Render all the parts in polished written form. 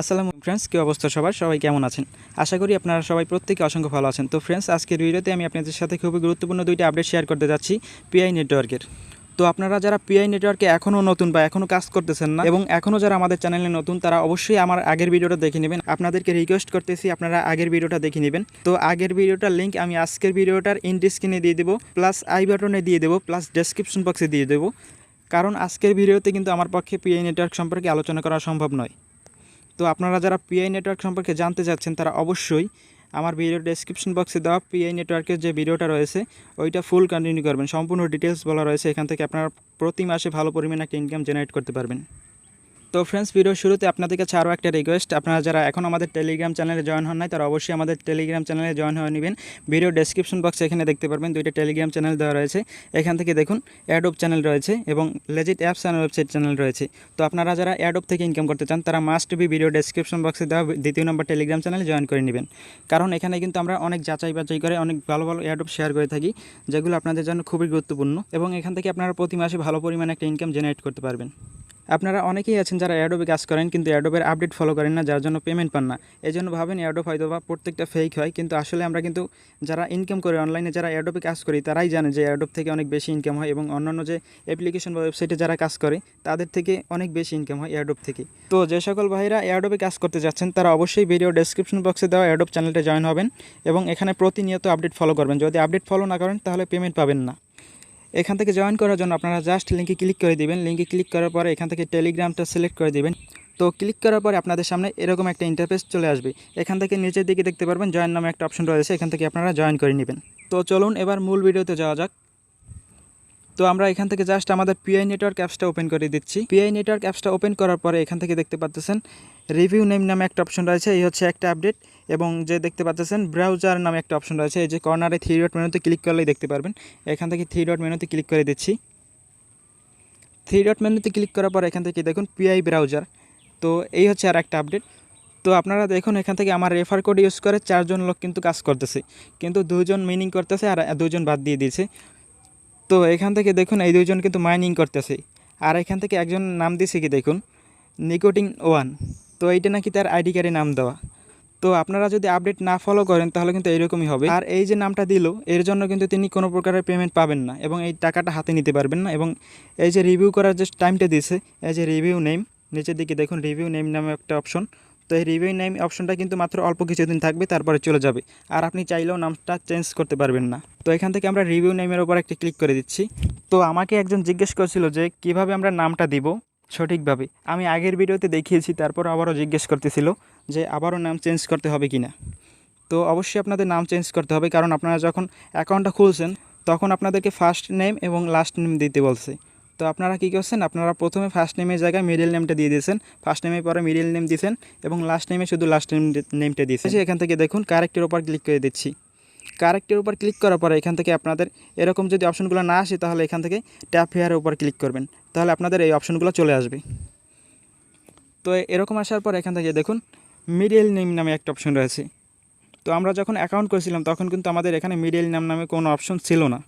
আসসালামু ফ্রেন্ডস, কী অবস্থা সবাই কেমন আছেন? আশা করি আপনারা সবাই প্রত্যেকে অসংখ্য ভালো আছেন। তো ফ্রেন্ডস, আজকের ভিডিওতে আমি আপনাদের সাথে খুবই গুরুত্বপূর্ণ দুইটা আপডেট শেয়ার করতে যাচ্ছি পিআই নেটওয়ার্কের। তো আপনারা যারা পিআই নেটওয়ার্কে এখনও নতুন বা এখনও কাজ করতেছেন না এবং এখনও যারা আমাদের চ্যানেলে নতুন, তারা অবশ্যই আমার আগের ভিডিওটা দেখে নেবেন। আপনাদেরকে রিকোয়েস্ট করতেছি আপনারা আগের ভিডিওটা দেখে নেবেন। তো আগের ভিডিওটার লিঙ্ক আমি আজকের ভিডিওটার ইন্ড স্ক্রিনে দিয়ে দেবো, প্লাস আই বাটনে দিয়ে দেবো, প্লাস ডেসক্রিপশন বক্সে দিয়ে দেবো। কারণ আজকের ভিডিওতে কিন্তু আমার পক্ষে পিআই নেটওয়ার্ক সম্পর্কে আলোচনা করা সম্ভব নয়। তো আপনারা যারা পিআই নেটওয়ার্ক সম্পর্কে জানতে চাচ্ছেন, তারা অবশ্যই আমার ভিডিওর ডেসক্রিপশন বক্সে দেওয়া পিআই নেটওয়ার্কের যে ভিডিওটা রয়েছে ওইটা ফুল কন্টিনিউ করবেন। সম্পূর্ণ ডিটেলস বলা রয়েছে, এখান থেকে আপনারা প্রতি মাসে ভালো পরিমাণে একটা ইনকাম জেনারেট করতে পারবেন। তো ফ্রেন্ডস, ভিডিওর শুরুতে আপনাদের কাছে আরও একটা রিকোয়েস্ট, আপনারা যারা এখন আমাদের টেলিগ্রাম চ্যানেলে জয়েন হন নাই, তারা অবশ্যই আমাদের টেলিগ্রাম চ্যানেলে জয়েন হয়ে নেবেন। ভিডিও ডেসক্রিপশন বক্সে এখানে দেখতে পারবেন দুইটা টেলিগ্রাম চ্যানেল দেওয়া রয়েছে। এখান থেকে দেখুন অ্যাডোব চ্যানেল রয়েছে এবং legit apps and website channel রয়েছে। তো আপনারা যারা অ্যাডোব থেকে ইনকাম করতে চান, তারা মাস্ট বি ভিডিও ডেসক্রিপশন বক্সে দেওয়া দ্বিতীয় নম্বর টেলিগ্রাম চ্যানেলে জয়েন করে নেবেন। কারণ এখানে কিন্তু আমরা অনেক যাচাই বাছাই করে অনেক ভালো ভালো অ্যাডোব শেয়ার করে থাকি, যেগুলো আপনাদের জন্য খুবই গুরুত্বপূর্ণ এবং এখান থেকে আপনারা প্রতি মাসে ভালো পরিমাণে একটা ইনকাম জেনারেট করতে পারবেন। আপনারা অনেকেই আছেন যারা অ্যাডোবে কাজ করেন কিন্তু অ্যাডোবের আপডেট ফলো করেন না, যার জন্য পেমেন্ট পান না। এই জন্য ভাবেন অ্যাডোব হয়তো বা প্রত্যেকটা ফেক হয়, কিন্তু আসলে আমরা কিন্তু যারা ইনকাম করে অনলাইনে, যারা অ্যাডোবে কাজ করি, তারাই জানে যে অ্যাডোব থেকে অনেক বেশি ইনকাম হয় এবং অন্যান্য যে অ্যাপ্লিকেশন বা ওয়েবসাইটে যারা কাজ করে তাদের থেকে অনেক বেশি ইনকাম হয় অ্যাডোব থেকে। তো যে সকল ভাইরা অ্যাডোবে কাজ করতে যাচ্ছেন, তারা অবশ্যই ভিডিও ডেসক্রিপশন বক্সে দেওয়া অ্যাডোব চ্যানেলটা জয়েন হবেন এবং এখানে প্রতিনিয়ত আপডেট ফলো করবেন। যদি আপডেট ফলো না করেন তাহলে পেমেন্ট পাবেন না। এখান থেকে জয়েন করার জন্য আপনারা জাস্ট লিঙ্কে ক্লিক করে দিবেন। লিঙ্কে ক্লিক করার পরে এখান থেকে টেলিগ্রামটা সিলেক্ট করে দিবেন। তো ক্লিক করার পরে আপনাদের সামনে এরকম একটা ইন্টারফেস চলে আসবে। এখান থেকে নিচের দিকে দেখতে পারবেন জয়েন নামে একটা অপশন রয়েছে, এখান থেকে আপনারা জয়েন করে নেবেন। তো চলুন এবার মূল ভিডিওতে যাওয়া যাক। তো আমরা এখান থেকে জাস্ট আমাদের পিআই নেটওয়ার্ক অ্যাপসটা ওপেন করে দিচ্ছি। পিআই নেটওয়ার্ক অ্যাপসটা ওপেন করার পরে এখান থেকে দেখতে পাচ্ছেন রিভিউ নেম নামে একটা অপশন রয়েছে, এই হচ্ছে একটা আপডেট। এবং যে দেখতে পাচ্ছেন ব্রাউজার নামে একটা অপশন রয়েছে, এই যে কর্নারে 3 ডট মেনুতে ক্লিক করলেই দেখতে পারবেন। এখান থেকে 3 ডট মেনুতে ক্লিক করে দিচ্ছি। 3 ডট মেনুতে ক্লিক করার পর এখান থেকে দেখুন পিআই ব্রাউজার। তো এই হচ্ছে আর একটা আপডেট। তো আপনারা দেখুন এখান থেকে আমার রেফার কোড ইউজ করে 4 জন লোক কিন্তু কাজ করতেছে, কিন্তু 2 জন মিনিং করতেছে আর 2 জন বাদ দিয়ে দিয়েছে। তো এখান থেকে দেখুন এই 2 জন কিন্তু মাইনিং করতেছে, আর এখান থেকে একজন নাম দিয়েছে কি দেখুন নিকোটিন 1। তো এইটা নাকি তার আইডি কার্ডে নাম দেওয়া। তো আপনারা যদি আপডেট না ফলো করেন তাহলে কিন্তু এইরকমই হবে। আর এই যে নামটা দিল, এর জন্য কিন্তু তিনি কোনো প্রকারের পেমেন্ট পাবেন না এবং এই টাকাটা হাতে নিতে পারবেন না। এবং এই যে রিভিউ করার যে টাইমটা দিয়েছে, এই যে রিভিউ নেম, নিচের দিকে দেখুন রিভিউ নেম নামে একটা অপশন। তো এই রিভিউ নেম অপশনটা কিন্তু মাত্র অল্প কিছুদিন থাকবে, তারপরে চলে যাবে। আর আপনি চাইলেও নামটা চেঞ্জ করতে পারবেন না। তো এখান থেকে আমরা রিভিউ নেমের ওপর একটা ক্লিক করে দিচ্ছি। তো আমাকে একজন জিজ্ঞেস করছিল যে কিভাবে আমরা নামটা দিব সঠিকভাবে। আমি আগের ভিডিওতে দেখিয়েছি, তারপর আবারও জিজ্ঞেস করতেছিল যে আবারও নাম চেঞ্জ করতে হবে কি না। তো অবশ্যই আপনাদের নাম চেঞ্জ করতে হবে, কারণ আপনারা যখন অ্যাকাউন্টটা খুলছেন তখন আপনাদেরকে ফার্স্ট নেম এবং লাস্ট নেম দিতে বলছে। তো আপনারা কী করছেন, আপনারা প্রথমে ফার্স্ট নেমের জায়গায় মিডল নেমটা দিয়ে দিয়েছেন, ফার্স্ট নেমের পরে মিডল নেম দিয়েছেন এবং লাস্ট নেমে শুধু লাস্ট নেমটা দিয়েছেন। এখান থেকে দেখুন কারেক্টের ওপর ক্লিক করে দিচ্ছি। কারেক্টের উপর ক্লিক করার পরে এখান থেকে আপনাদের এরকম যদি অপশনগুলো না আসে, তাহলে এখান থেকে ট্যাপ হেয়ারের উপর ক্লিক করবেন, তাহলে আপনাদের এই অপশনগুলো চলে আসবে। তো এরকম আসার পর এখান থেকে দেখুন মিডল নেম নামে একটা অপশন রয়েছে। তো আমরা যখন অ্যাকাউন্ট করেছিলাম তখন কিন্তু আমাদের এখানে মিডল নেম নামে কোনো অপশন ছিল না।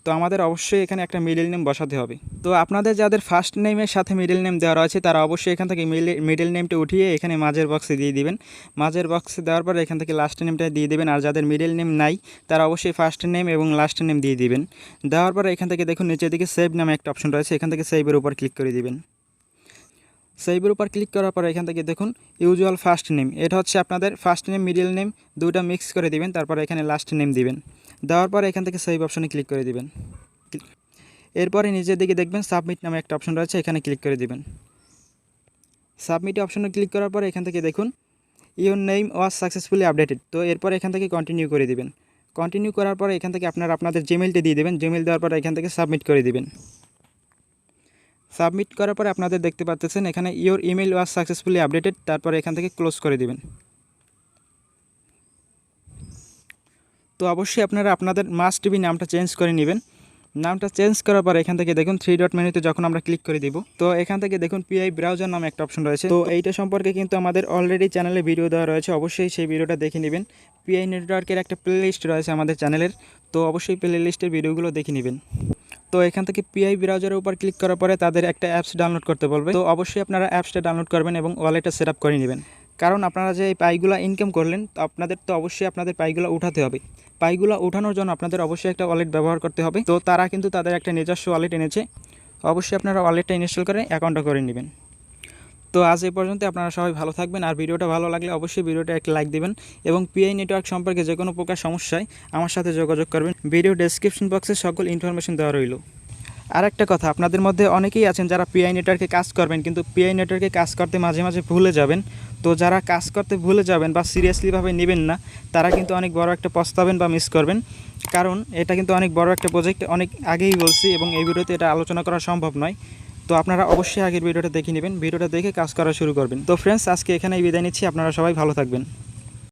তো আমাদের অবশ্যই এখানে একটা মিডল নেম বসাতে হবে। তো আপনাদের যাদের ফার্স্ট নেমের সাথে মিডল নেম দেওয়া রয়েছে, তারা অবশ্যই এখান থেকে মিডল নেমটা উঠিয়ে এখানে মাঝের বক্সে দিয়ে দিবেন। মাঝের বক্সে দেওয়ার পর এখান থেকে লাস্ট নেমটা দিয়ে দেবেন। আর যাদের মিডল নেম নাই, তারা অবশ্যই ফার্স্ট নেম এবং লাস্ট নেম দিয়ে দিবেন। দেওয়ার পর এখান থেকে দেখুন নিচের দিকে সেভ নামে একটা অপশন রয়েছে, এখান থেকে সেভের উপর ক্লিক করে দিবেন। সেভের উপর ক্লিক করার পর এখান থেকে দেখুন ইউজুয়াল ফার্স্ট নেম, এটা হচ্ছে আপনাদের ফার্স্ট নেম মিডল নেম দুটো মিক্স করে দিবেন, তারপর এখানে লাস্ট নেম দিবেন। দেওয়ার পর এখান থেকে সেভ অপশনে ক্লিক করে দিবেন। এরপরে নিজের দিকে দেখবেন সাবমিট নামে একটা অপশন রয়েছে, এখানে ক্লিক করে দিবেন। সাবমিট অপশনে ক্লিক করার পর এখান থেকে দেখুন your name was successfully updated. তো এরপর এখান থেকে কন্টিনিউ করে দিবেন। কন্টিনিউ করার পর এখান থেকে আপনারা আপনাদের জিমেলটা দিয়ে দেবেন। জিমেল দেওয়ার পর এখান থেকে সাবমিট করে দিবেন। সাবমিট করার পরে আপনাদের দেখতে পাচ্ছেন এখানে your email was successfully updated, তারপর এখান থেকে ক্লোজ করে দিবেন। তো অবশ্যই আপনারা আপনাদের মাস্ট বি নামটা চেঞ্জ করে নেবেন। নামটা চেঞ্জ করার পর এখান থেকে দেখুন 3 ডট মেনুতে যখন আমরা ক্লিক করে দিব, তো এখান থেকে দেখুন পিআই ব্রাউজার নামে একটা অপশন রয়েছে। তো এইটা সম্পর্কে কিন্তু আমাদের অলরেডি চ্যানেলে ভিডিও দেওয়া রয়েছে, অবশ্যই সেই ভিডিওটা দেখে নেবেন। পিআই নেটওয়ার্কের একটা প্লে লিস্ট রয়েছে আমাদের চ্যানেলের, তো অবশ্যই প্লে লিস্টের ভিডিওগুলো দেখে নেবেন। তো এখান থেকে পিআই ব্রাউজারের উপর ক্লিক করার পরে তাদের একটা অ্যাপস ডাউনলোড করতে বলবে। তো অবশ্যই আপনারা অ্যাপসটা ডাউনলোড করবেন এবং ওয়ালেটটা সেট আপ করে নেবেন। কারণ আপনারা যে এই পাইগুলো ইনকাম করলেন, তো আপনাদের তো অবশ্যই আপনাদের পাইগুলো উঠাতে হবে। পাইগুলো ওঠানোর জন্য আপনাদের অবশ্যই একটা ওয়ালেট ব্যবহার করতে হবে। তো তারা কিন্তু তাদের একটা নিজস্ব ওয়ালেট এনেছে, অবশ্যই আপনারা ওয়ালেটটা ইনস্টল করে অ্যাকাউন্টটা করে নেবেন। তো আজ এই পর্যন্ত, আপনারা সবাই ভালো থাকবেন। আর ভিডিওটা ভালো লাগলে অবশ্যই ভিডিওটা একটা লাইক দিবেন এবং পিআই নেটওয়ার্ক সম্পর্কে যে কোনো প্রকার সমস্যায় আমার সাথে যোগাযোগ করবেন। ভিডিও ডেসক্রিপশন বক্সে সকল ইনফরমেশন দেওয়া রইল। আর একটা কথা, আপনাদের মধ্যে অনেকেই আছেন যারা পিআই নেটওয়ার্কে কাজ করবেন, কিন্তু পিআই নেটওয়ার্কে কাজ করতে মাঝে মাঝে ভুলে যাবেন। তো যারা কাজ করতে ভুলে যাবেন বা সিরিয়াসলিভাবে নেবেন না, তারা কিন্তু অনেক বড় একটা পস্তাবেন বা মিস করবেন। কারণ এটা কিন্তু অনেক বড় একটা প্রজেক্ট, অনেক আগেই বলছি, এবং এই ভিডিওতে এটা আলোচনা করা সম্ভব নয়। তো আপনারা অবশ্যই আগের ভিডিওটা দেখে নেবেন, ভিডিওটা দেখে কাজ করা শুরু করবেন। তো ফ্রেন্ডস, আজকে এখানেই বিদায় নিচ্ছি। আপনারা সবাই ভালো থাকবেন।